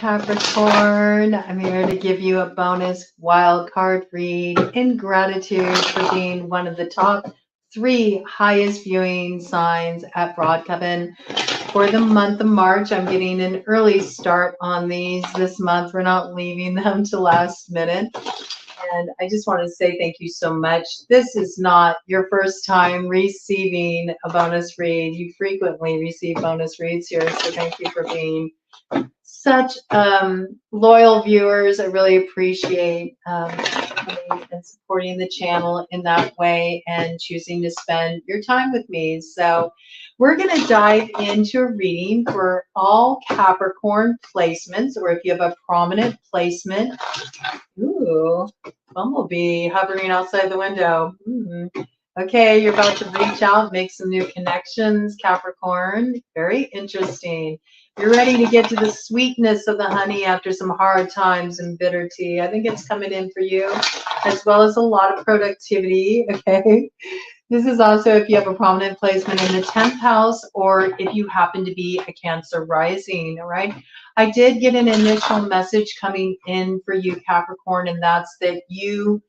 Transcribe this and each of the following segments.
Capricorn. I'm here to give you a bonus wild card read in gratitude for being one of the top 3 highest viewing signs at Broadcoven for the month of March. I'm getting an early start on these this month. We're not leaving them to last minute. And I just want to say thank you so much. This is not your first time receiving a bonus read. You frequently receive bonus reads here, so thank you for being such loyal viewers. I really appreciate coming and supporting the channel in that way and choosing to spend your time with me. So we're going to dive into a reading for all Capricorn placements, or if you have a prominent placement. Ooh, bumblebee hovering outside the window. Okay, you're about to reach out, make some new connections, Capricorn. Very interesting. You're ready to get to the sweetness of the honey after some hard times and bitter tea. I think it's coming in for you, as well as a lot of productivity, okay? This is also if you have a prominent placement in the 10th house, or if you happen to be a Cancer rising, all right? I did get an initial message coming in for you, Capricorn, and that's that you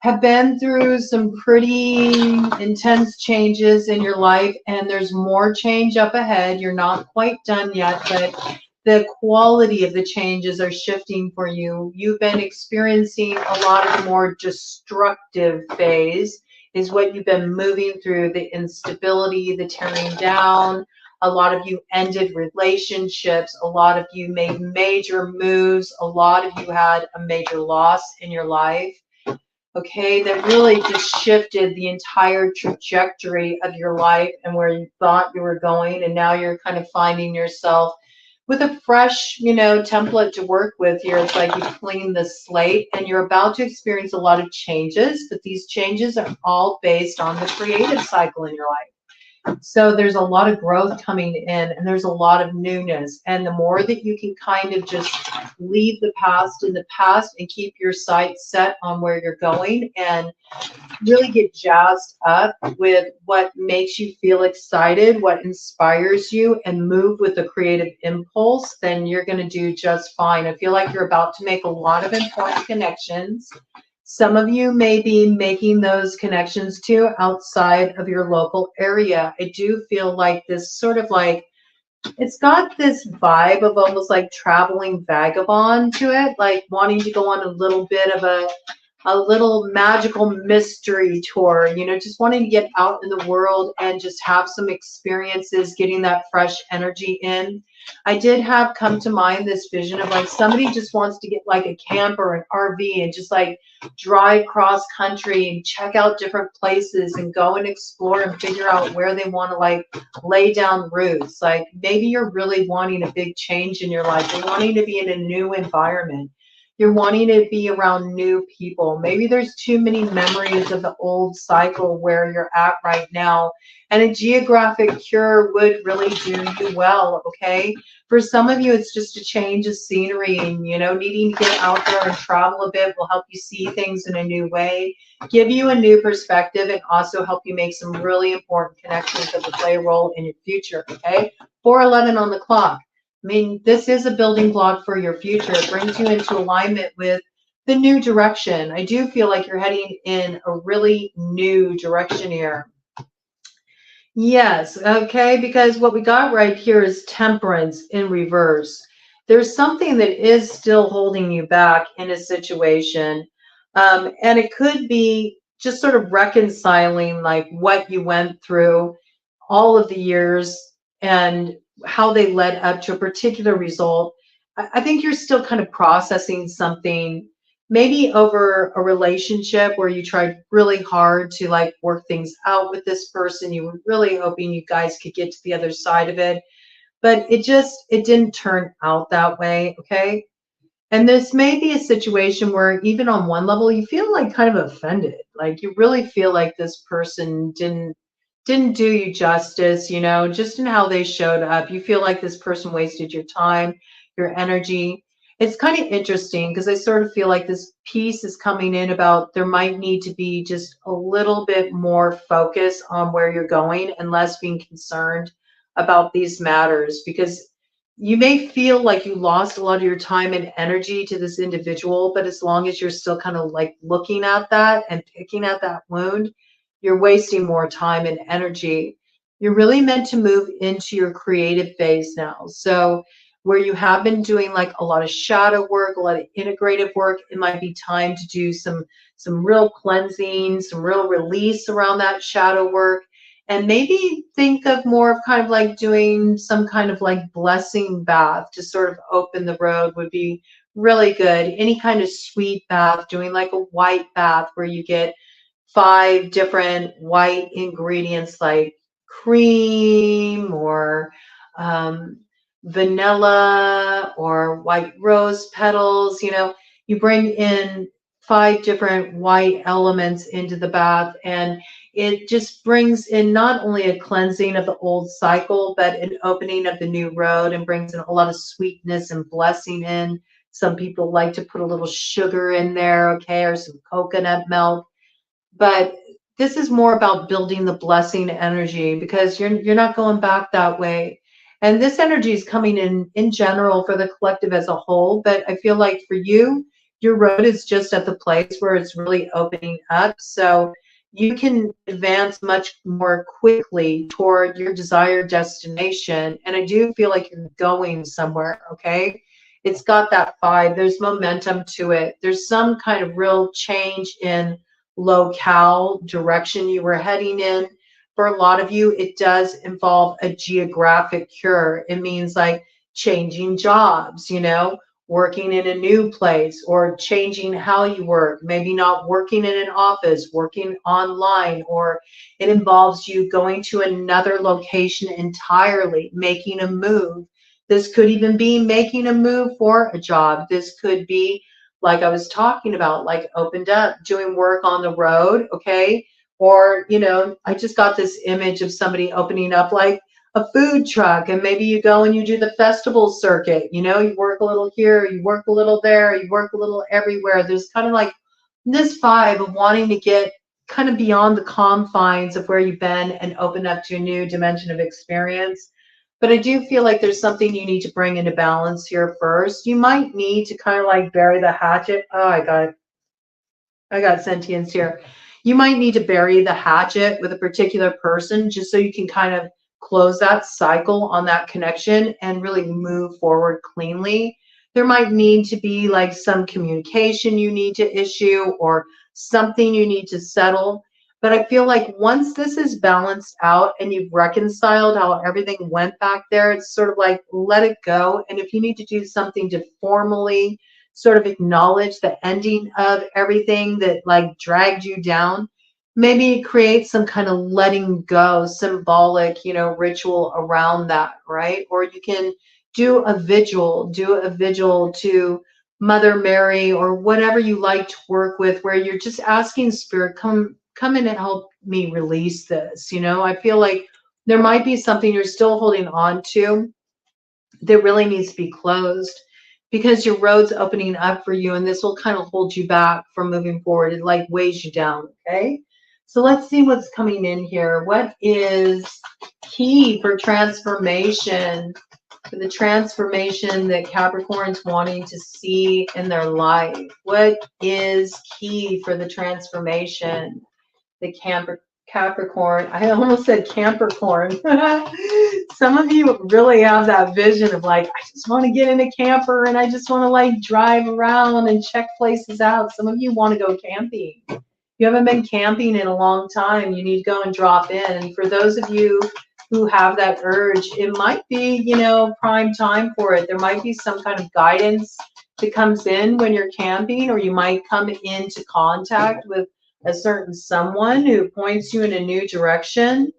have been through some pretty intense changes in your life, and there's more change up ahead. You're not quite done yet, but the quality of the changes are shifting for you. You've been experiencing a lot of the more destructive phase is what you've been moving through, the instability, the tearing down. A lot of you ended relationships. A lot of you made major moves. A lot of you had a major loss in your life. Okay, that really just shifted the entire trajectory of your life and where you thought you were going. And now you're kind of finding yourself with a fresh, template to work with here. It's like you clean the slate and you're about to experience a lot of changes, but these changes are all based on the creative cycle in your life. So there's a lot of growth coming in, and there's a lot of newness. And the more that you can kind of just leave the past in the past and keep your sights set on where you're going and really get jazzed up with what makes you feel excited, what inspires you, and move with the creative impulse, then you're going to do just fine. I feel like you're about to make a lot of important connections. Some of you may be making those connections too outside of your local area. I do feel like this sort of like, it's got this vibe of almost like traveling vagabond to it, like wanting to go on a little bit of a little magical mystery tour, just wanting to get out in the world and just have some experiences, getting that fresh energy in. I did have come to mind this vision of like somebody just wants to get like a camper, an RV, and just like drive cross country and check out different places and go and explore and figure out where they want to like lay down roots. Like maybe you're really wanting a big change in your life. You're wanting to be in a new environment. You're wanting to be around new people. Maybe there's too many memories of the old cycle where you're at right now. And a geographic cure would really do you well, okay? For some of you, it's just a change of scenery, and, needing to get out there and travel a bit will help you see things in a new way, give you a new perspective, and also help you make some really important connections that will play a role in your future, okay? 4:11 on the clock. I mean, this is a building block for your future. It brings you into alignment with the new direction. I do feel like you're heading in a really new direction here. Yes, okay, because what we got right here is Temperance in reverse. There's something that is still holding you back in a situation, and it could be just sort of reconciling like what you went through all of the years and how they led up to a particular result. I think you're still kind of processing something, maybe over a relationship where you tried really hard to like work things out with this person. You were really hoping you guys could get to the other side of it, but it didn't turn out that way, okay? And this may be a situation where even on one level, you feel like kind of offended. Like you really feel like this person didn't do you justice, just in how they showed up. You feel like this person wasted your time, your energy. It's kind of interesting because I sort of feel like this piece is coming in about there might need to be just a little bit more focus on where you're going and less being concerned about these matters, because you may feel like you lost a lot of your time and energy to this individual, but as long as you're still kind of like looking at that and picking at that wound, you're wasting more time and energy. You're really meant to move into your creative phase now. So, where you have been doing like a lot of shadow work, a lot of integrative work, it might be time to do some real cleansing, some real release around that shadow work, and maybe think of more of kind of like doing some kind of like blessing bath to sort of open the road would be really good. Any kind of sweet bath, doing like a white bath where you get 5 different white ingredients like cream or um, vanilla or white rose petals. You bring in 5 different white elements into the bath, and it just brings in not only a cleansing of the old cycle, but an opening of the new road, and brings in a lot of sweetness and blessing in. Some people like to put a little sugar in there, okay, or some coconut milk, but this is more about building the blessing energy because you're not going back that way. And this energy is coming in general for the collective as a whole, but I feel like for you, your road is just at the place where it's really opening up, so you can advance much more quickly toward your desired destination. And I do feel like you're going somewhere, okay? It's got that vibe, there's momentum to it, there's some kind of real change in locale direction you were heading in. For a lot of you, it does involve a geographic cure. It means like changing jobs, working in a new place or changing how you work, maybe not working in an office, working online, or it involves you going to another location entirely, making a move. This could even be making a move for a job. This could be like I was talking about, like opened up, doing work on the road, okay? Or, I just got this image of somebody opening up like a food truck, and maybe you go and you do the festival circuit, you work a little here, you work a little there, you work a little everywhere. There's kind of like this vibe of wanting to get kind of beyond the confines of where you've been and open up to a new dimension of experience. But I do feel like there's something you need to bring into balance here first. You might need to kind of like bury the hatchet. Oh, I got sentience here. You might need to bury the hatchet with a particular person just so you can kind of close that cycle on that connection and really move forward cleanly. There might need to be like some communication you need to issue or something you need to settle. But I feel like once this is balanced out and you've reconciled how everything went back there, it's sort of like let it go. And if you need to do something to formally sort of acknowledge the ending of everything that like dragged you down, maybe create some kind of letting go symbolic, ritual around that, right? Or you can do a vigil to Mother Mary or whatever you like to work with, where you're just asking spirit, come in and help me release this. I feel like there might be something you're still holding on to that really needs to be closed because your road's opening up for you, and this will kind of hold you back from moving forward. It like weighs you down. Okay, so let's see what's coming in here. What is key for transformation, for the transformation that Capricorn's wanting to see in their life? What is key for the transformation that Capricorn, I almost said Capricorn. Some of you really have that vision of like, I just want to get in a camper and I just want to like drive around and check places out. Some of you want to go camping. You haven't been camping in a long time. You need to go and drop in. And for those of you who have that urge, it might be, prime time for it. There might be some kind of guidance that comes in when you're camping, or you might come into contact with a certain someone who points you in a new direction.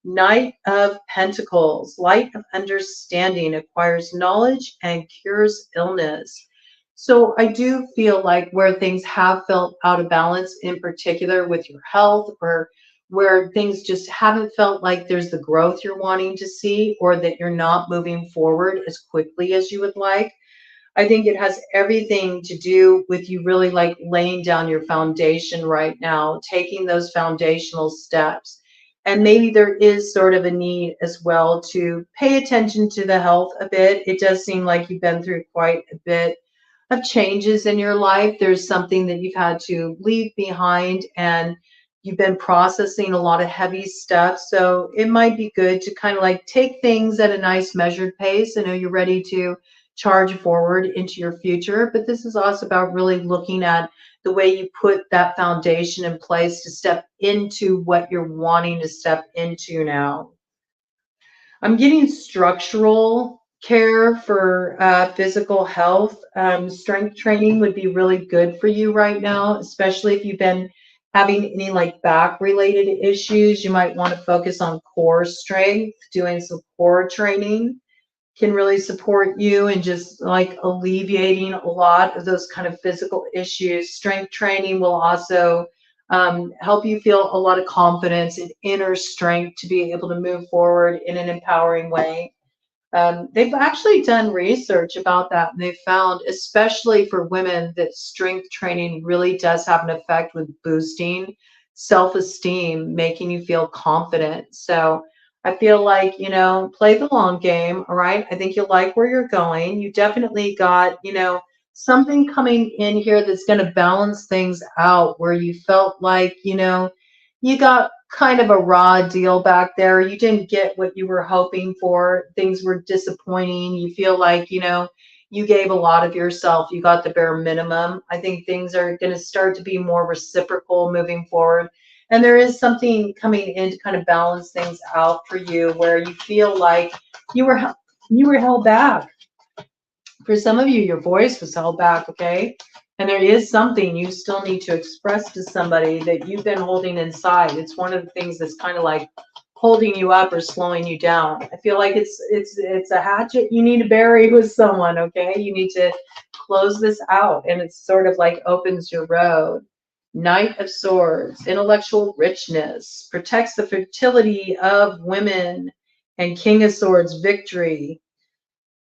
Knight of Pentacles, light of understanding, acquires knowledge and cures illness. So I do feel like where things have felt out of balance, in particular with your health, or where things just haven't felt like there's the growth you're wanting to see, or that you're not moving forward as quickly as you would like, I think it has everything to do with you really like laying down your foundation right now, taking those foundational steps. And maybe there is sort of a need as well to pay attention to the health a bit. It does seem like you've been through quite a bit of changes in your life. There's something that you've had to leave behind, and you've been processing a lot of heavy stuff. So it might be good to kind of like take things at a nice measured pace. I know you're ready to charge forward into your future, but this is also about really looking at the way you put that foundation in place to step into what you're wanting to step into now. I'm getting structural care for physical health. Strength training would be really good for you right now, especially if you've been having any like back related issues. You might want to focus on core strength, doing some core training can really support you and just like alleviating a lot of those kind of physical issues. Strength training will also help you feel a lot of confidence and inner strength to be able to move forward in an empowering way. They've actually done research about that, and they've found, especially for women, that strength training really does have an effect with boosting self-esteem, making you feel confident. So I feel like, play the long game, all right? I think you'll like where you're going. You definitely got, something coming in here that's going to balance things out where you felt like, you got kind of a raw deal back there. You didn't get what you were hoping for. Things were disappointing. You feel like, you gave a lot of yourself. You got the bare minimum. I think things are going to start to be more reciprocal moving forward. And there is something coming in to kind of balance things out for you where you feel like you were held back. For some of you, your voice was held back, okay? And there is something you still need to express to somebody that you've been holding inside. It's one of the things that's kind of like holding you up or slowing you down. I feel like it's a hatchet you need to bury with someone, okay? You need to close this out, and it's sort of like opens your road. Knight of Swords, intellectual richness, protects the fertility of women, and King of Swords, victory.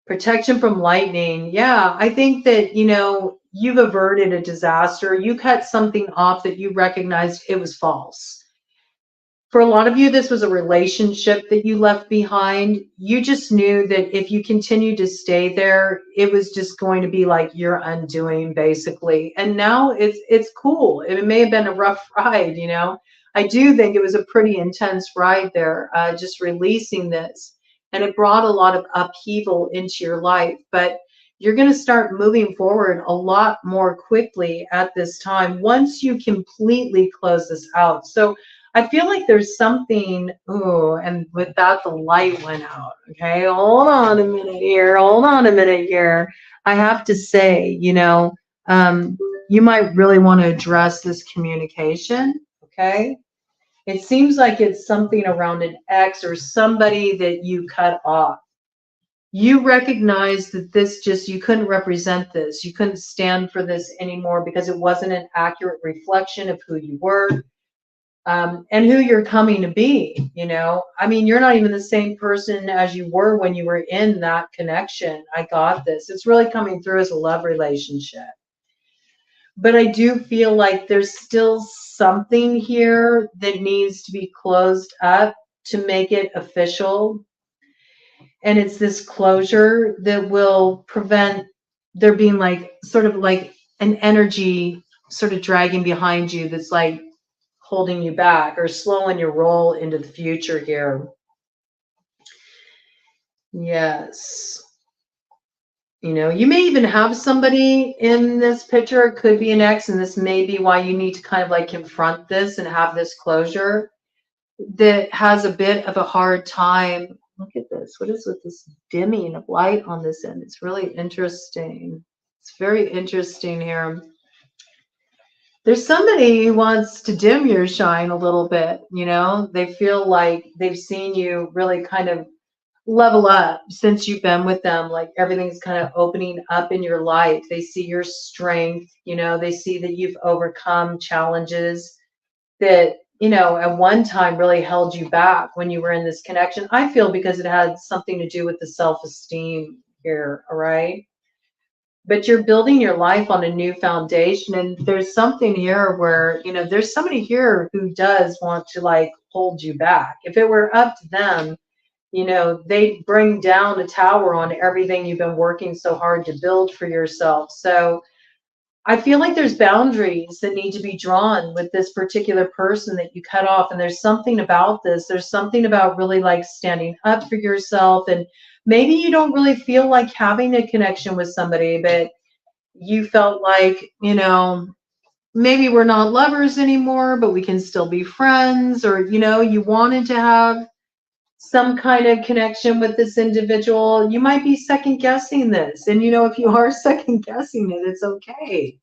Protection from lightning. Yeah, I think that, you've averted a disaster. You cut something off that you recognized it was false. For a lot of you, this was a relationship that you left behind. You just knew that if you continued to stay there, it was just going to be like your undoing, basically. And now it's cool. It may have been a rough ride, I do think it was a pretty intense ride there, just releasing this. And it brought a lot of upheaval into your life. But you're going to start moving forward a lot more quickly at this time once you completely close this out. So I feel like there's something, and with that, the light went out. Okay, hold on a minute here. I have to say, you might really want to address this communication. Okay. It seems like it's something around an ex or somebody that you cut off. You recognize that you couldn't represent this. You couldn't stand for this anymore because it wasn't an accurate reflection of who you were. And who you're coming to be, I mean, you're not even the same person as you were when you were in that connection. I got this. It's really coming through as a love relationship. But I do feel like there's still something here that needs to be closed up to make it official. And it's this closure that will prevent there being like sort of like an energy sort of dragging behind you that's like holding you back or slowing your roll into the future here. Yes. You may even have somebody in this picture. It could be an ex, and this may be why you need to kind of like confront this and have this closure, that has a bit of a hard time. Look at this. What is with this dimming of light on this end? It's really interesting. It's very interesting here. There's somebody who wants to dim your shine a little bit, they feel like they've seen you really kind of level up since you've been with them. Like everything's kind of opening up in your life. They see your strength, they see that you've overcome challenges that, at one time really held you back when you were in this connection. I feel because it had something to do with the self-esteem here, all right? but you're building your life on a new foundation. And there's something here where, there's somebody here who does want to like hold you back. If it were up to them, they bring down a tower on everything you've been working so hard to build for yourself. So I feel like there's boundaries that need to be drawn with this particular person that you cut off. And there's something about this. There's something about really like standing up for yourself. And maybe you don't really feel like having a connection with somebody, but you felt like, maybe we're not lovers anymore, but we can still be friends. Or, you wanted to have some kind of connection with this individual. You might be second guessing this. And, if you are second guessing it, it's okay.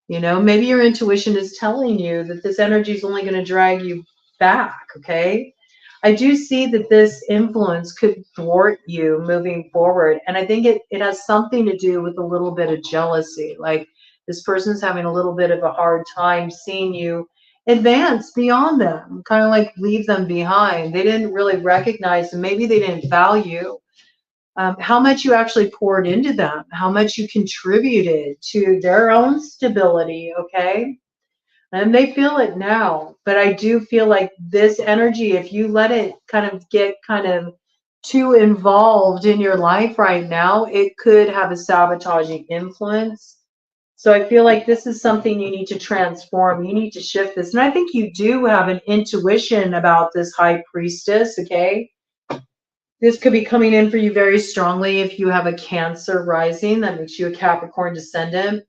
Maybe your intuition is telling you that this energy is only going to drag you back. Okay. I do see that this influence could thwart you moving forward. And I think it has something to do with a little bit of jealousy. Like this person's having a little bit of a hard time seeing you advance beyond them, kind of like leave them behind. They didn't really recognize, and maybe they didn't value how much you actually poured into them, how much you contributed to their own stability, okay? And they feel it now. But I do feel like this energy, if you let it kind of get kind of too involved in your life right now, it could have a sabotaging influence. So I feel like this is something you need to transform. You need to shift this. And I think you do have an intuition about this high priestess, okay? This could be coming in for you very strongly if you have a Cancer rising. That makes you a Capricorn descendant.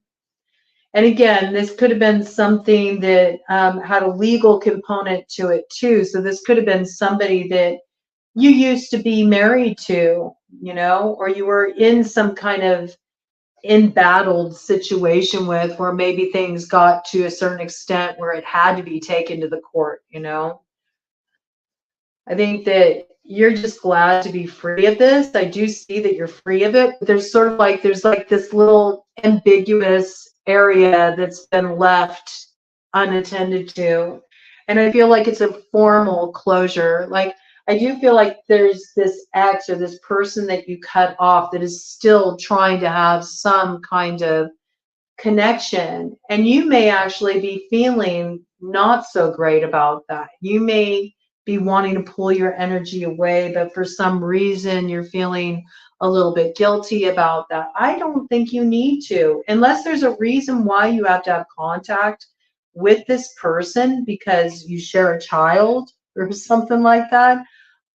And again, this could have been something that had a legal component to it too. So this could have been somebody that you used to be married to, or you were in some kind of embattled situation with, where maybe things got to a certain extent where it had to be taken to the court. I think that you're just glad to be free of this. I do see that you're free of it. There's sort of like, there's like this little ambiguous area that's been left unattended to. And I feel like it's a formal closure. Like, I do feel like there's this ex or this person that you cut off that is still trying to have some kind of connection. And you may actually be feeling not so great about that. You may be wanting to pull your energy away, but for some reason you're feeling a little bit guilty about that. I don't think you need to, unless there's a reason why you have to have contact with this person because you share a child or something like that.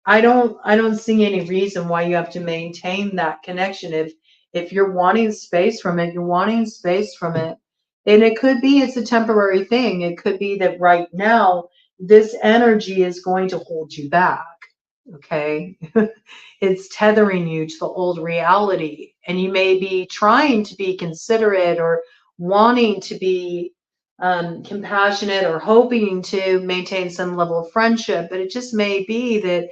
I don't see any reason why you have to maintain that connection. If you're wanting space from it, you're wanting space from it. And it could be it's a temporary thing. It could be that right now this energy is going to hold you back. Okay. It's tethering you to the old reality. And you may be trying to be considerate or wanting to be compassionate or hoping to maintain some level of friendship, but it just may be that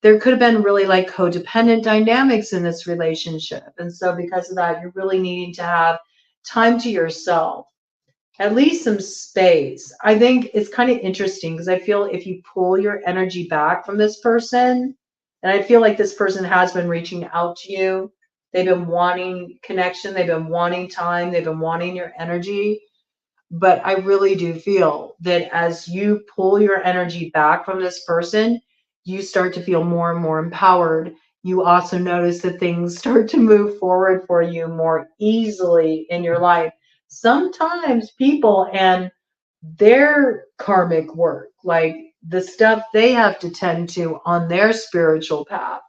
there could have been really like codependent dynamics in this relationship. And so because of that, you're really needing to have time to yourself, at least some space. I think it's kind of interesting because I feel if you pull your energy back from this person, and I feel like this person has been reaching out to you, they've been wanting connection, they've been wanting time, they've been wanting your energy. But I really do feel that as you pull your energy back from this person, you start to feel more and more empowered. You also notice that things start to move forward for you more easily in your life. Sometimes people and their karmic work, like the stuff they have to tend to on their spiritual path,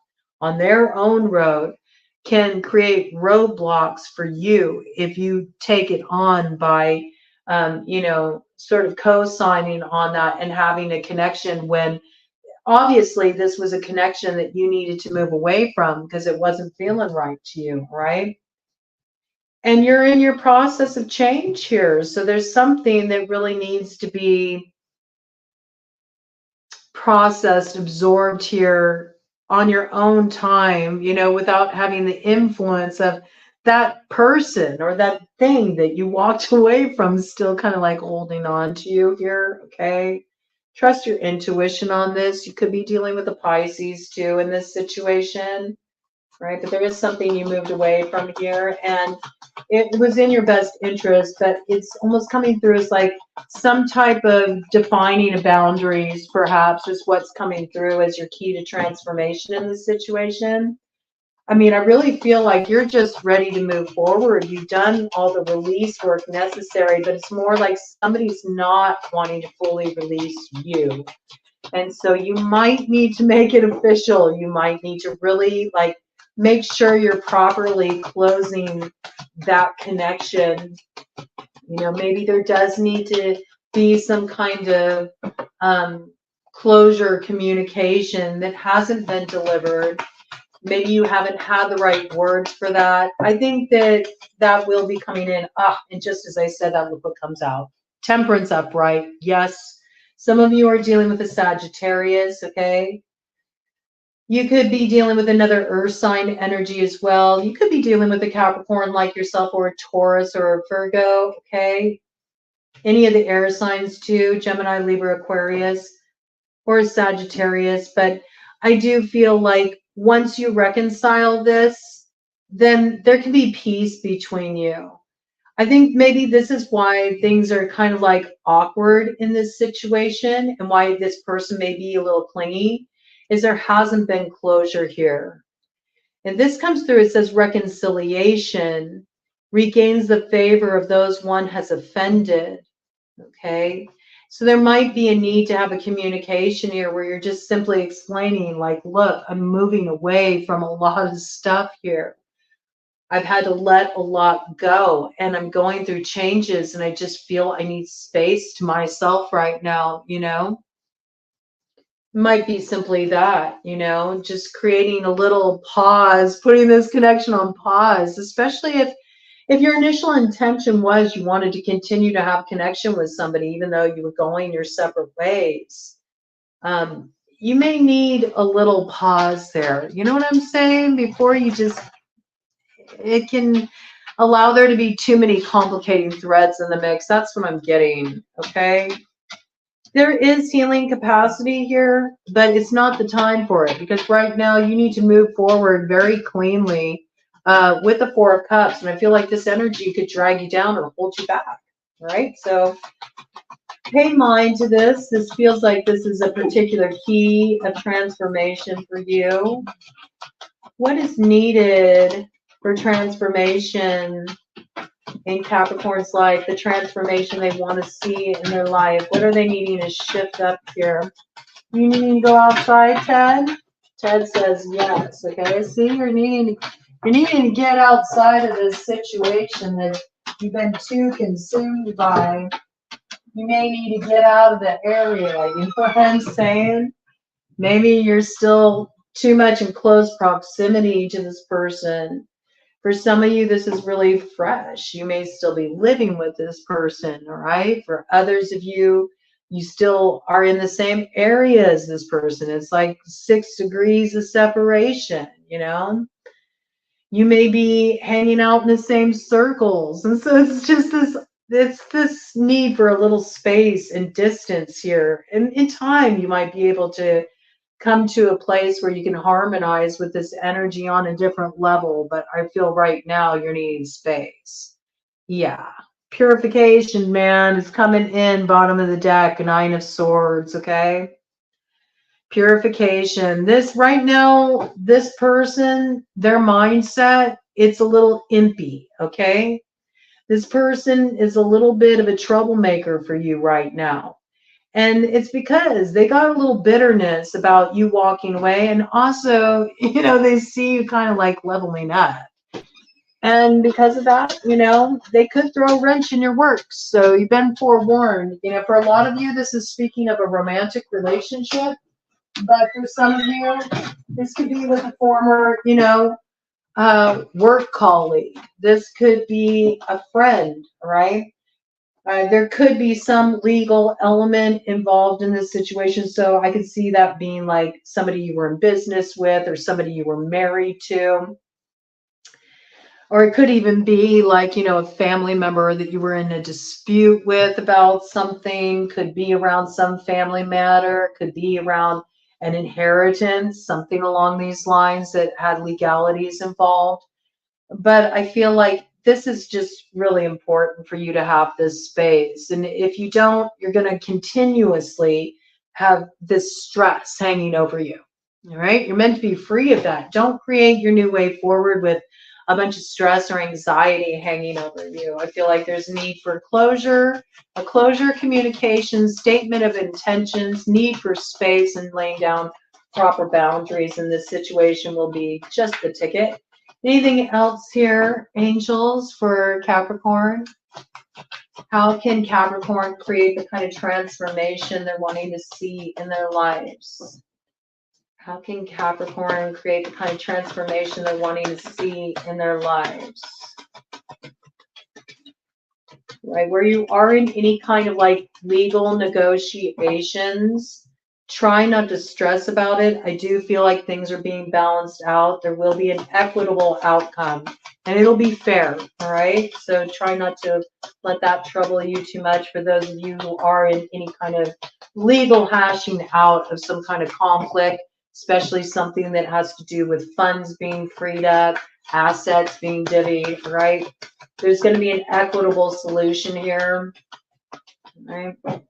on their own road, can create roadblocks for you if you take it on by sort of co-signing on that and having a connection when obviously this was a connection that you needed to move away from because it wasn't feeling right to you, right? And you're in your process of change here. So there's something that really needs to be processed, absorbed here on your own time, without having the influence of that person or that thing that you walked away from still kind of like holding on to you here. Okay. Trust your intuition on this. You could be dealing with a Pisces too in this situation. right? But there is something you moved away from here, and it was in your best interest, but it's almost coming through as like some type of defining of boundaries, perhaps, is what's coming through as your key to transformation in this situation. I mean, I really feel like you're just ready to move forward. You've done all the release work necessary, but it's more like somebody's not wanting to fully release you. And so you might need to make it official. You might need to really like make sure you're properly closing that connection. You know, maybe there does need to be some kind of closure communication that hasn't been delivered. Maybe you haven't had the right words for that. I think that that will be coming in. And just as I said, that look what comes out. Temperance upright. Yes. Some of you are dealing with a Sagittarius, okay? You could be dealing with another earth sign energy as well. You could be dealing with a Capricorn like yourself, or a Taurus or a Virgo, okay? Any of the air signs too, Gemini, Libra, Aquarius, or a Sagittarius. But I do feel like once you reconcile this, then there can be peace between you. I think maybe this is why things are kind of like awkward in this situation, and why this person may be a little clingy, is there hasn't been closure here. And this comes through, it says reconciliation regains the favor of those one has offended. Okay. So there might be a need to have a communication here where you're just simply explaining, like, look, I'm moving away from a lot of stuff here. I've had to let a lot go, and I'm going through changes, and I just feel I need space to myself right now, you know? Might be simply that, you know, just creating a little pause, putting this connection on pause, especially if your initial intention was you wanted to continue to have connection with somebody, even though you were going your separate ways. You may need a little pause there. You know what I'm saying? Before you just, it can allow there to be too many complicating threads in the mix. That's what I'm getting, okay? There is healing capacity here, but it's not the time for it, because right now you need to move forward very cleanly with the Four of Cups. And I feel like this energy could drag you down or hold you back, right? So pay mind to this. This feels like this is a particular key of transformation for you. What is needed for transformation in Capricorn's life, the transformation they want to see in their life? What are they needing to shift up here? You needing to go outside, Ted? Ted says yes. Okay, see, you're needing to get outside of this situation that you've been too consumed by. You may need to get out of the area. You know what I'm saying? Maybe you're still too much in close proximity to this person. For some of you, this is really fresh. You may still be living with this person, all right? For others of you, you still are in the same area as this person. It's like 6 degrees of separation, you know? You may be hanging out in the same circles. And so it's just this need for a little space and distance here. And in time, you might be able to come to a place where you can harmonize with this energy on a different level. But I feel right now you're needing space. Yeah. Purification, man, is coming in, bottom of the deck, 9 of Swords, okay? Purification. This right now, this person, their mindset, it's a little impy, okay? This person is a little bit of a troublemaker for you right now. And it's because they got a little bitterness about you walking away. And also, you know, they see you kind of like leveling up. And because of that, you know, they could throw a wrench in your works. So you've been forewarned. You know, for a lot of you, this is speaking of a romantic relationship. But for some of you, this could be with a former, you know, work colleague. This could be a friend, right? There could be some legal element involved in this situation. So I could see that being like somebody you were in business with, or somebody you were married to. Or it could even be like, you know, a family member that you were in a dispute with about something. Could be around some family matter. Could be around an inheritance, something along these lines that had legalities involved. But I feel like this is just really important for you to have this space. And if you don't, you're going to continuously have this stress hanging over you. All right. You're meant to be free of that. Don't create your new way forward with a bunch of stress or anxiety hanging over you. I feel like there's a need for closure, a closure communication, statement of intentions, need for space, and laying down proper boundaries in this situation will be just the ticket. Anything else here, angels, for Capricorn? How can Capricorn create the kind of transformation they're wanting to see in their lives? How can Capricorn create the kind of transformation they're wanting to see in their lives? Right, where you are in any kind of like legal negotiations, try not to stress about it. I do feel like things are being balanced out. There will be an equitable outcome and it'll be fair. All right. So try not to let that trouble you too much. For those of you who are in any kind of legal hashing out of some kind of conflict, especially something that has to do with funds being freed up, assets being divvied, right? There's going to be an equitable solution here. All right.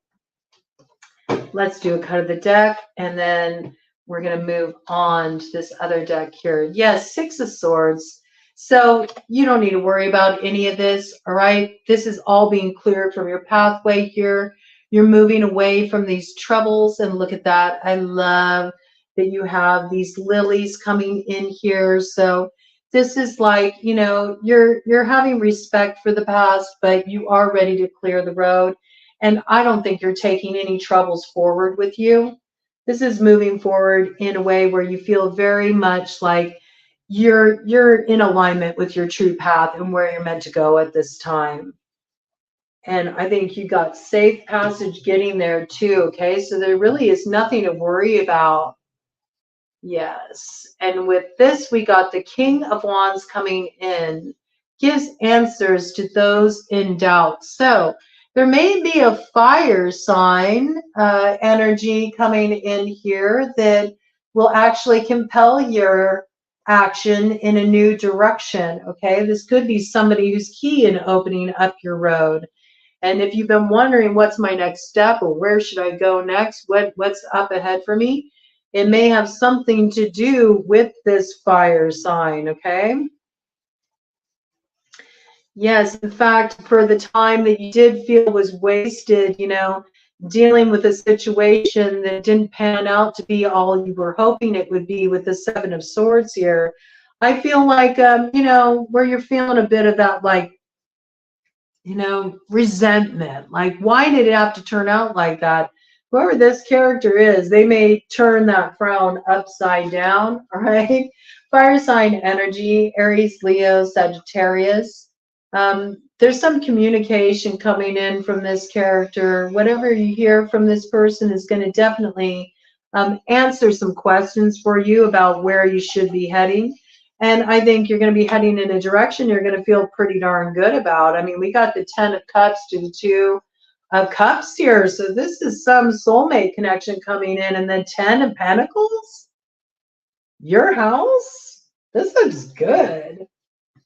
Let's do a cut of the deck, and then we're going to move on to this other deck here. Yes, Six of Swords. So you don't need to worry about any of this, all right? This is all being cleared from your pathway here. You're moving away from these troubles, and look at that. I love that you have these lilies coming in here. So this is like, you know, you're having respect for the past, but you are ready to clear the road. And I don't think you're taking any troubles forward with you. This is moving forward in a way where you feel very much like you're in alignment with your true path and where you're meant to go at this time. And I think you got safe passage getting there too. Okay, so there really is nothing to worry about. Yes. And with this, we got the King of Wands coming in, gives answers to those in doubt. So there may be a fire sign energy coming in here that will actually compel your action in a new direction. Okay, this could be somebody who's key in opening up your road. And if you've been wondering what's my next step or where should I go next, what's up ahead for me, it may have something to do with this fire sign, okay? Yes, in fact, for the time that you did feel was wasted, you know, dealing with a situation that didn't pan out to be all you were hoping it would be with the Seven of Swords here, I feel like, you know, where you're feeling a bit of that, like, you know, resentment. Like, why did it have to turn out like that? Whoever this character is, they may turn that frown upside down, all right? Fire sign energy, Aries, Leo, Sagittarius. There's some communication coming in from this character. Whatever you hear from this person is going to definitely answer some questions for you about where you should be heading. And I think you're going to be heading in a direction you're going to feel pretty darn good about. I mean, we got the 10 of Cups to the 2 of Cups here. So this is some soulmate connection coming in. And then 10 of Pentacles, your house. This looks good.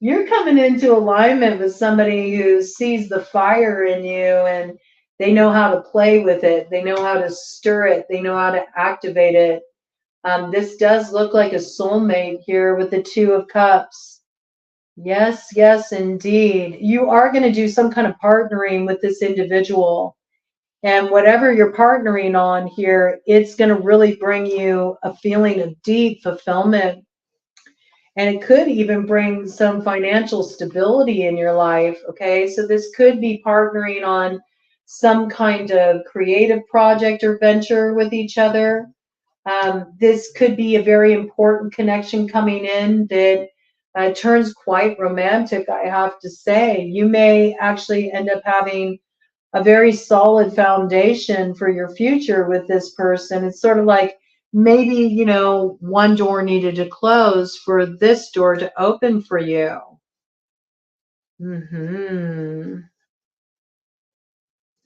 You're coming into alignment with somebody who sees the fire in you and they know how to play with it. They know how to stir it. They know how to activate it. This does look like a soulmate here with the 2 of Cups. Yes, yes, indeed. You are going to do some kind of partnering with this individual. And whatever you're partnering on here, it's going to really bring you a feeling of deep fulfillment. And it could even bring some financial stability in your life. Okay, so this could be partnering on some kind of creative project or venture with each other. This could be a very important connection coming in that turns quite romantic, I have to say. You may actually end up having a very solid foundation for your future with this person. It's sort of like maybe, you know, one door needed to close for this door to open for you.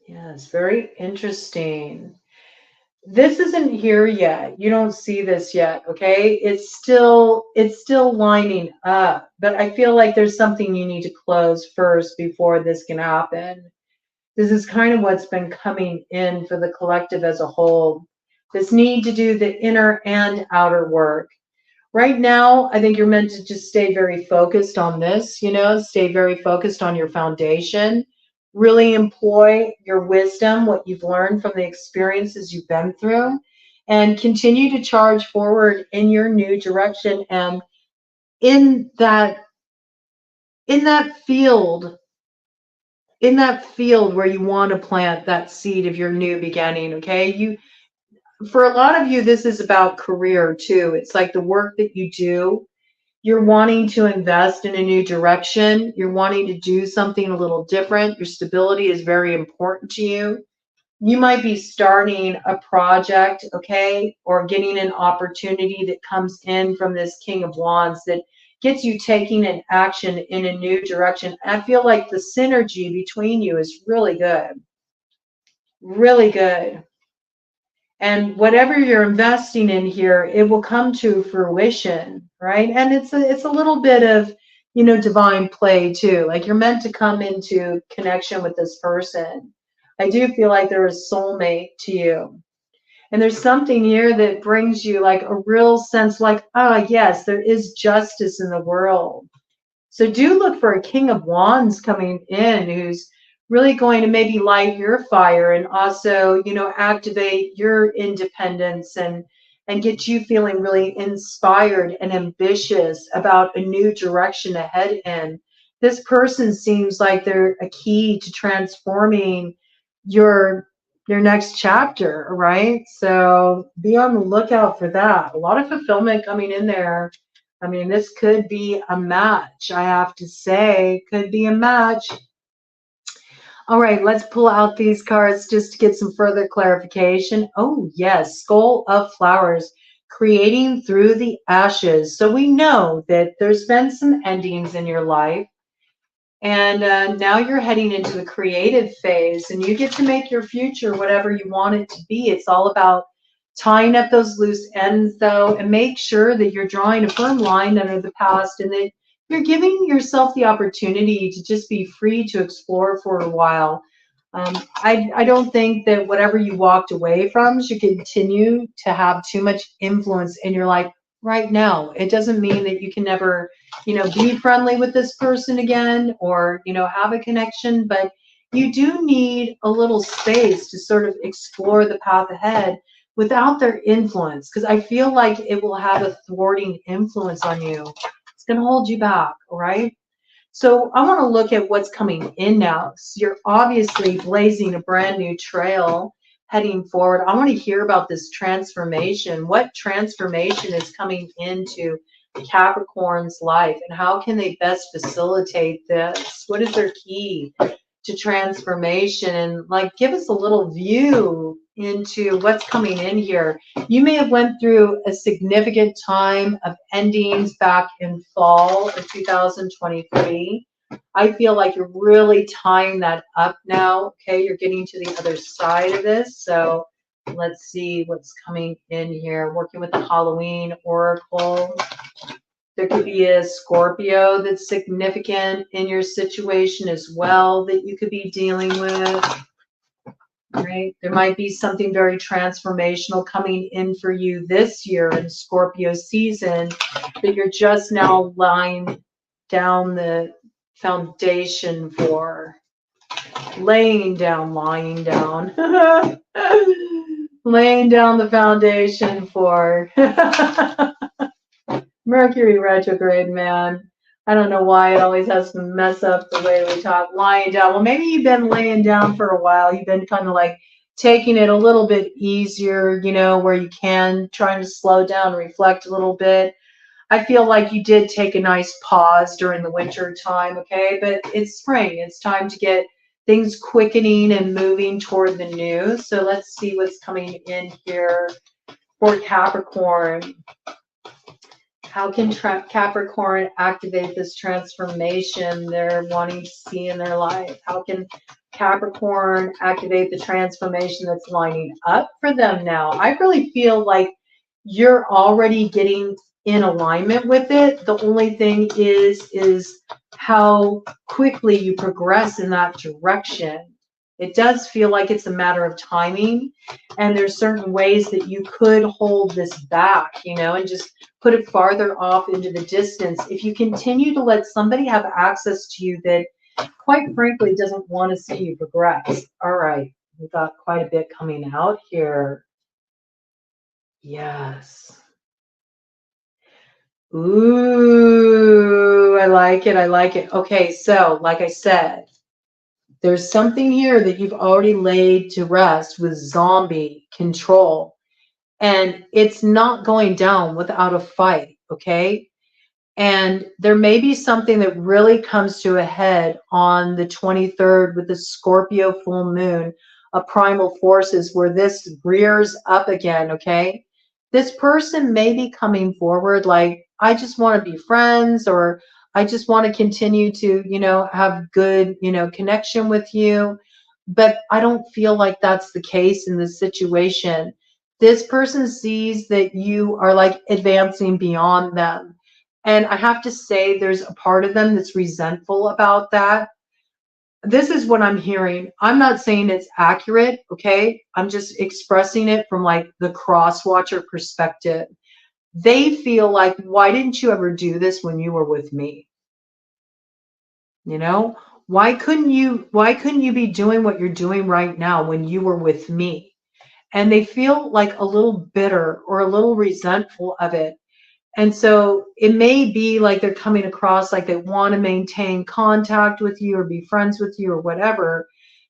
Yes, very interesting. this isn't here yet. You don't see this yet, okay? It's still lining up, but I feel like there's something you need to close first before this can happen. This is kind of what's been coming in for the collective as a whole. This need to do the inner and outer work. Right now, I think you're meant to just stay very focused on this, stay very focused on your foundation. Really employ your wisdom, what you've learned from the experiences you've been through, and continue to charge forward in your new direction and in that in that field in that field where you want to plant that seed of your new beginning. Okay, for a lot of you, this is about career too. It's like the work that you do. You're wanting to invest in a new direction. You're wanting to do something a little different. Your stability is very important to you. You might be starting a project, okay, or getting an opportunity that comes in from this King of Wands that gets you taking an action in a new direction. I feel like the synergy between you is really good, really good. And whatever you're investing in here, it will come to fruition, right? And it's a little bit of, divine play too. Like you're meant to come into connection with this person. I do feel like they're a soulmate to you. And there's something here that brings you like a real sense like, oh yes, there is justice in the world. So do look for a King of Wands coming in who's really going to maybe light your fire and also, activate your independence and get you feeling really inspired and ambitious about a new direction ahead in. This person seems like they're a key to transforming your your next chapter, right? So be on the lookout for that. A lot of fulfillment coming in there. I mean, this could be a match, I have to say. Could be a match. All right, let's pull out these cards just to get some further clarification. Oh, yes, Skull of Flowers, creating through the ashes. So we know that there's been some endings in your life. And now you're heading into the creative phase, and you get to make your future whatever you want it to be. It's all about tying up those loose ends, though, and make sure that you're drawing a firm line under the past and that you're giving yourself the opportunity to just be free to explore for a while. I don't think that whatever you walked away from should continue to have too much influence in your life right now. It doesn't mean that you can never, be friendly with this person again or, have a connection, but you do need a little space to sort of explore the path ahead without their influence, because I feel like it will have a thwarting influence on you. It's going to hold you back, all right? So I want to look at what's coming in now. So you're obviously blazing a brand new trail heading forward. I want to hear about this transformation. What transformation is coming into Capricorn's life and how can they best facilitate this? What is their key to transformation? And like give us a little view into what's coming in here. You may have went through a significant time of endings back in fall of 2023. I feel like you're really tying that up now. Okay, you're getting to the other side of this. So let's see what's coming in here. Working with the Halloween Oracle. There could be a Scorpio that's significant in your situation as well that you could be dealing with. Right? There might be something very transformational coming in for you this year in Scorpio season that you're just now laying down the foundation for. Laying down, lying down. Laying down the foundation for. Mercury retrograde, man. I don't know why it always has to mess up the way we talk. Lying down. Well, maybe you've been laying down for a while. You've been kind of like taking it a little bit easier, where you can, trying to slow down, reflect a little bit. I feel like you did take a nice pause during the winter time, okay? But it's spring. It's time to get things quickening and moving toward the new. So let's see what's coming in here for Capricorn. How can Capricorn activate this transformation they're wanting to see in their life? How can Capricorn, activate the transformation that's lining up for them now. I really feel like you're already getting in alignment with it. The only thing is how quickly you progress in that direction. It does feel like it's a matter of timing, and there's certain ways that you could hold this back, you know, and just put it farther off into the distance. If you continue to let somebody have access to you that, quite frankly, doesn't want to see you progress. All right, we've got quite a bit coming out here. Yes. Ooh, I like it. I like it. Okay, so like I said, there's something here that you've already laid to rest with zombie control, and it's not going down without a fight, okay? And there may be something that really comes to a head on the 23rd with the Scorpio full moon of primal forces, where this rears up again, okay? This person may be coming forward like, I just want to be friends, or I just want to continue to, you know, have good, you know, connection with you. But I don't feel like that's the case in this situation. This person sees that you are like advancing beyond them. And I have to say, there's a part of them that's resentful about that. This is what I'm hearing. I'm not saying it's accurate, okay? I'm just expressing it from like the cross watcher perspective. They feel like, why didn't you ever do this when you were with me? You know, why couldn't you be doing what you're doing right now when you were with me? And they feel like a little bitter or a little resentful of it. And so it may be like they're coming across like they want to maintain contact with you or be friends with you or whatever,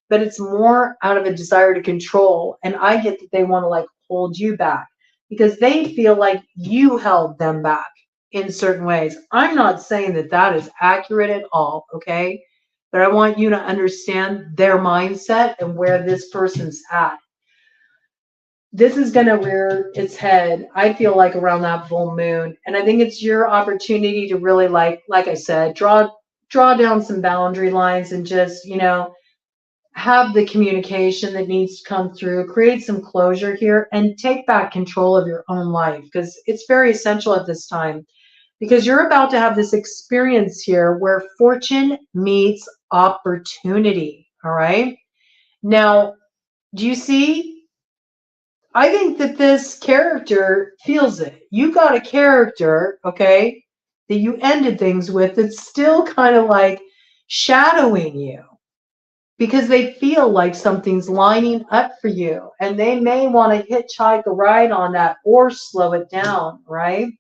but it's more out of a desire to control. And I get that they want to like hold you back because they feel like you held them back in certain ways. I'm not saying that that is accurate at all, okay? But I want you to understand their mindset and where this person's at. This is going to rear its head, I feel like, around that full moon. And I think it's your opportunity to really, like I said, draw down some boundary lines and just, you know, have the communication that needs to come through, create some closure here, and take back control of your own life, because it's very essential at this time, because you're about to have this experience here where fortune meets opportunity. All right. Now, do you see? I think that this character feels it. You got a character, okay, that you ended things with that's still kind of like shadowing you because they feel like something's lining up for you, and they may want to hitchhike a ride on that or slow it down, right?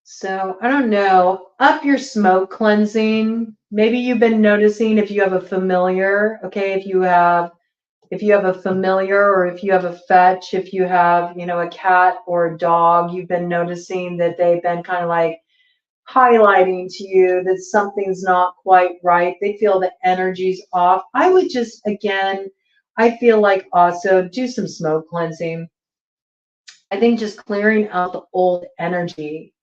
So I don't know. Up your smoke cleansing. Maybe you've been noticing if you have a familiar, okay, if you have a familiar, or if you have a fetch, if you have, you know, a cat or a dog, you've been noticing that they've been kind of like highlighting to you that something's not quite right. They feel the energy's off. I would just, again, I feel like also do some smoke cleansing. I think just clearing out the old energy,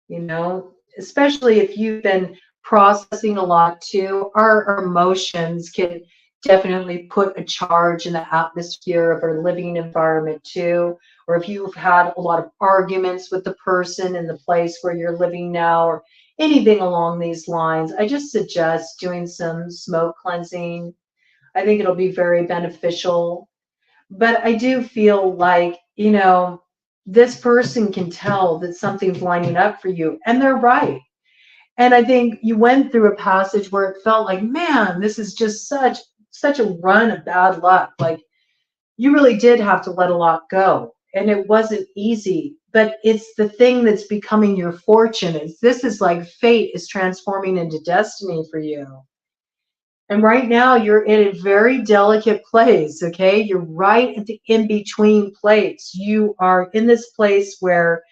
you know, especially if you've been processing a lot too. Our emotions can definitely put a charge in the atmosphere of our living environment too. Or if you've had a lot of arguments with the person in the place where you're living now, or anything along these lines, I just suggest doing some smoke cleansing. I think it'll be very beneficial. But I do feel like, you know, this person can tell that something's lining up for you, and they're right. And I think you went through a passage where it felt like, man, this is just such a run of bad luck. Like, you really did have to let a lot go, and it wasn't easy. But it's the thing that's becoming your fortune. This is like fate is transforming into destiny for you. And right now you're in a very delicate place, okay? You're right at the in-between place. You are in this place where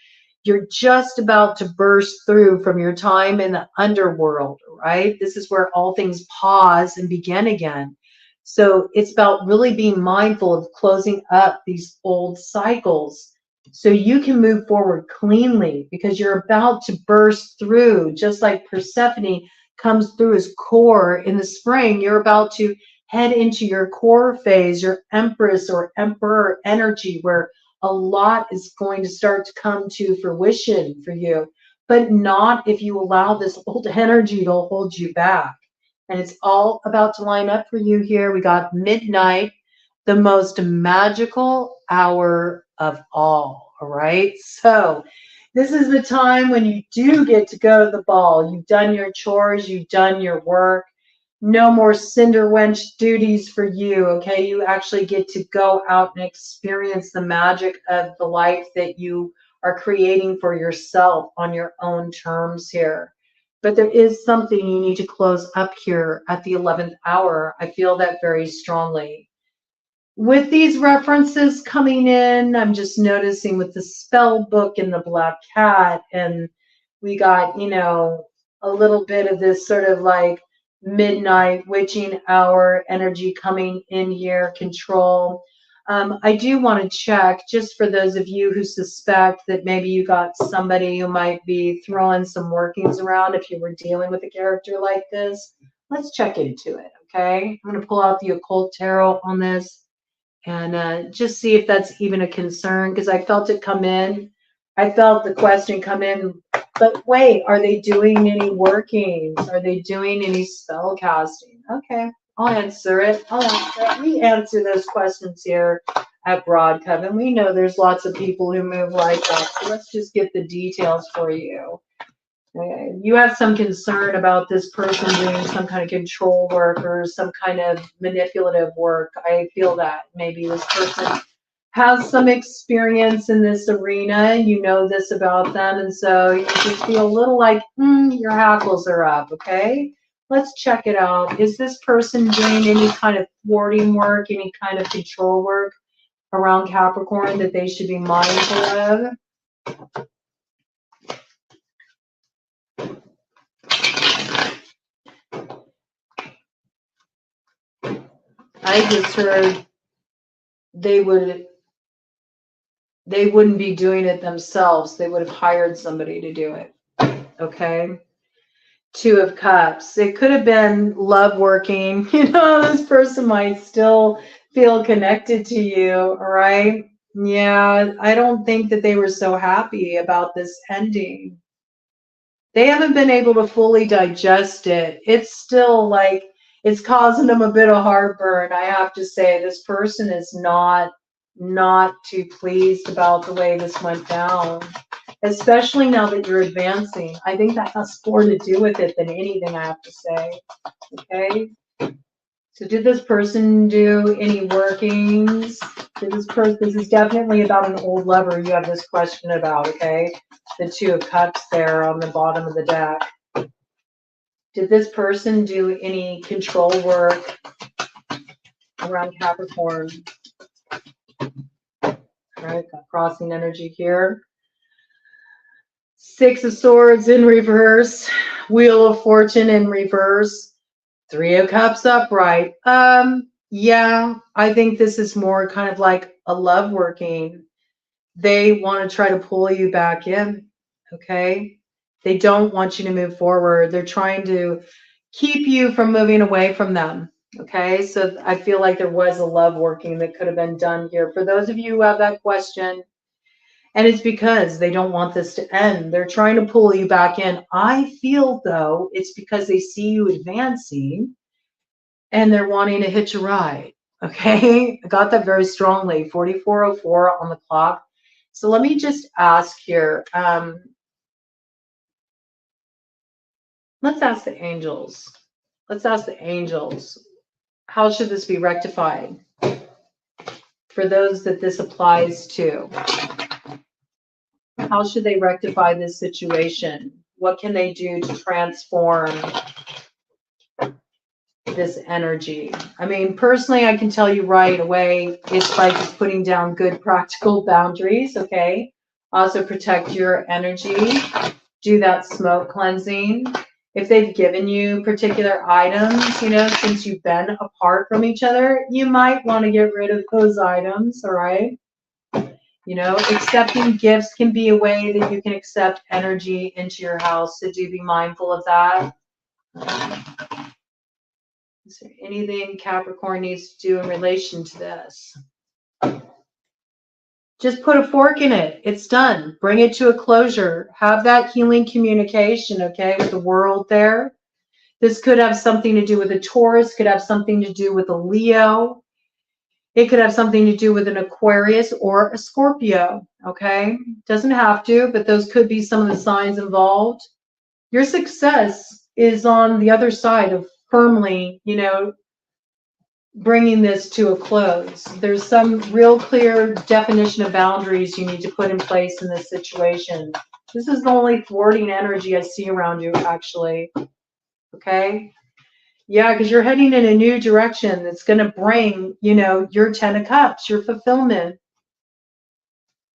you're just about to burst through from your time in the underworld, right? This is where all things pause and begin again. So it's about really being mindful of closing up these old cycles so you can move forward cleanly, because you're about to burst through, just like Persephone comes through his core. In the spring, you're about to head into your core phase, your Empress or Emperor energy, where a lot is going to start to come to fruition for you, but not if you allow this old energy to hold you back. And it's all about to line up for you here. We got midnight, the most magical hour of all right? So this is the time when you do get to go to the ball. You've done your chores, you've done your work. No more cinder wench duties for you, okay? You actually get to go out and experience the magic of the life that you are creating for yourself on your own terms here. But there is something you need to close up here at the 11th hour. I feel that very strongly. With these references coming in, I'm just noticing with the spell book and the black cat, and we got, you know, a little bit of this sort of like midnight witching hour energy coming in here, control. I do want to check, just for those of you who suspect that maybe you got somebody who might be throwing some workings around if you were dealing with a character like this. Let's check into it, okay? I'm going to pull out the occult tarot on this and just see if that's even a concern, because I felt it come in. I felt the question come in, but wait, are they doing any workings? Are they doing any spell casting? Okay, I'll answer it. We answer those questions here at Broad Coven. We know there's lots of people who move like that, so let's just get the details for you. You have some concern about this person doing some kind of control work or some kind of manipulative work. I feel that maybe this person has some experience in this arena. You know this about them, and so you just feel a little like, your hackles are up, okay? Let's check it out. Is this person doing any kind of thwarting work, any kind of control work around Capricorn that they should be mindful of? I just heard they wouldn't be doing it themselves. They would have hired somebody to do it. Okay. 2 of Cups. It could have been love working. You know, this person might still feel connected to you. All right. Yeah. I don't think that they were so happy about this ending. They haven't been able to fully digest it. It's still like, it's causing them a bit of heartburn. I have to say, this person is not too pleased about the way this went down, especially now that you're advancing. I think that has more to do with it than anything, I have to say. Okay. So did this person do any workings? This is definitely about an old lover you have this question about, okay? The 2 of Cups there on the bottom of the deck. Did this person do any control work around Capricorn? All right, got crossing energy here. 6 of Swords in reverse. Wheel of Fortune in reverse. 3 of Cups upright. Yeah, I think this is more kind of like a love working. They want to try to pull you back in, okay? They don't want you to move forward. They're trying to keep you from moving away from them, okay? So I feel like there was a love working that could have been done here. For those of you who have that question, and it's because they don't want this to end. They're trying to pull you back in. I feel, though, it's because they see you advancing and they're wanting to hitch a ride, okay? I got that very strongly, 4404 on the clock. So let me just ask here. Let's ask the angels. Let's ask the angels. How should this be rectified for those that this applies to? How should they rectify this situation? What can they do to transform this energy? I mean, personally, I can tell you right away, it's by just putting down good practical boundaries, okay? Also protect your energy. Do that smoke cleansing. If they've given you particular items, you know, since you've been apart from each other, you might want to get rid of those items, all right? You know, accepting gifts can be a way that you can accept energy into your house, so do be mindful of that. Is there anything Capricorn needs to do in relation to this? Just put a fork in it. It's done. Bring it to a closure. Have that healing communication, okay, with the world there. This could have something to do with a Taurus, could have something to do with a Leo. It could have something to do with an Aquarius or a Scorpio, okay? Doesn't have to, but those could be some of the signs involved. Your success is on the other side of firmly, you know, bringing this to a close. There's some real clear definition of boundaries you need to put in place in this situation. This is the only thwarting energy I see around you, actually. Okay? Yeah, because you're heading in a new direction that's going to bring, you know, your 10 of Cups, your fulfillment.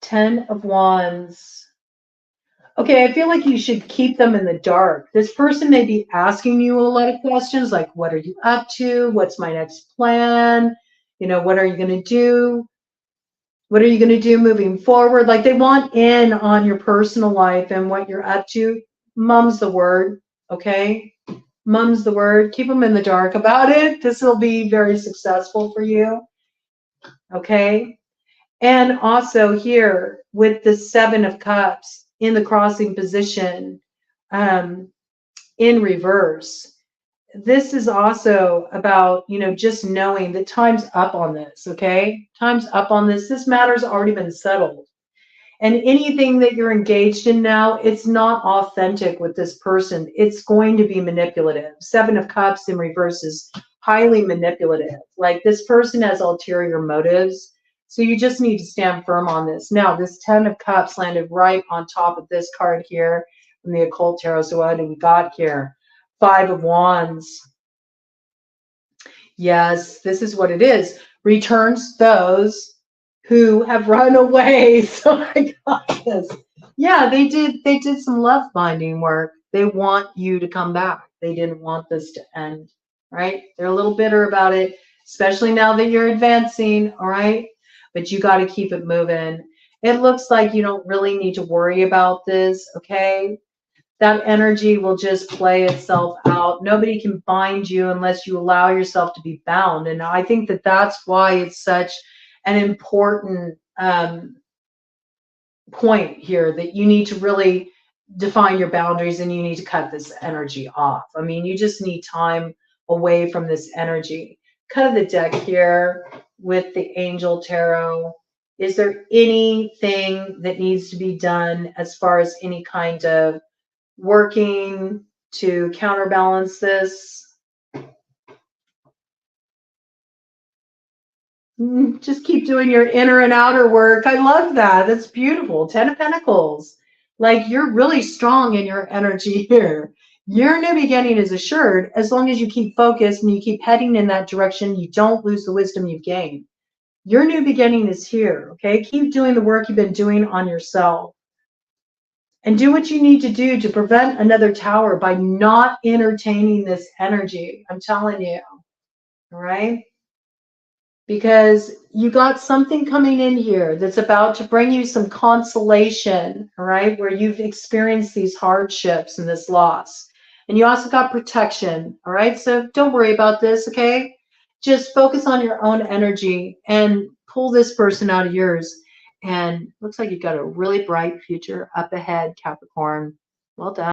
10 of Wands. Okay, I feel like you should keep them in the dark. This person may be asking you a lot of questions like, what are you up to? What's my next plan? You know, what are you going to do? What are you going to do moving forward? Like, they want in on your personal life and what you're up to. Mum's the word, okay? Mum's the word. Keep them in the dark about it. This will be very successful for you, okay? And also here with the 7 of Cups in the crossing position in reverse, this is also about, you know, just knowing that time's up on this, okay? Time's up on this. This matter's already been settled. And anything that you're engaged in now, it's not authentic with this person. It's going to be manipulative. 7 of Cups in reverse is highly manipulative. Like, this person has ulterior motives. So you just need to stand firm on this. Now, this 10 of Cups landed right on top of this card here from the Occult Tarot. So what do we got here? 5 of Wands. Yes, this is what it is. Returns those who have run away. So I got this. Yeah, they did some love binding work. They want you to come back. They didn't want this to end, right? They're a little bitter about it, especially now that you're advancing, all right? But you got to keep it moving. It looks like you don't really need to worry about this, okay? That energy will just play itself out. Nobody can bind you unless you allow yourself to be bound. And I think that that's why it's such an important point here, that you need to really define your boundaries and you need to cut this energy off. I mean, you just need time away from this energy. Cut the deck here with the Angel Tarot. Is there anything that needs to be done as far as any kind of working to counterbalance this? Just keep doing your inner and outer work. I love that. That's beautiful. 10 of Pentacles. Like, you're really strong in your energy here. Your new beginning is assured as long as you keep focused and you keep heading in that direction. You don't lose the wisdom you've gained. Your new beginning is here, okay? Keep doing the work you've been doing on yourself. And do what you need to do to prevent another tower by not entertaining this energy. I'm telling you, all right? Because you got something coming in here that's about to bring you some consolation, all right, where you've experienced these hardships and this loss. And you also got protection, all right? So don't worry about this, okay? Just focus on your own energy and pull this person out of yours. And looks like you've got a really bright future up ahead, Capricorn. Well done.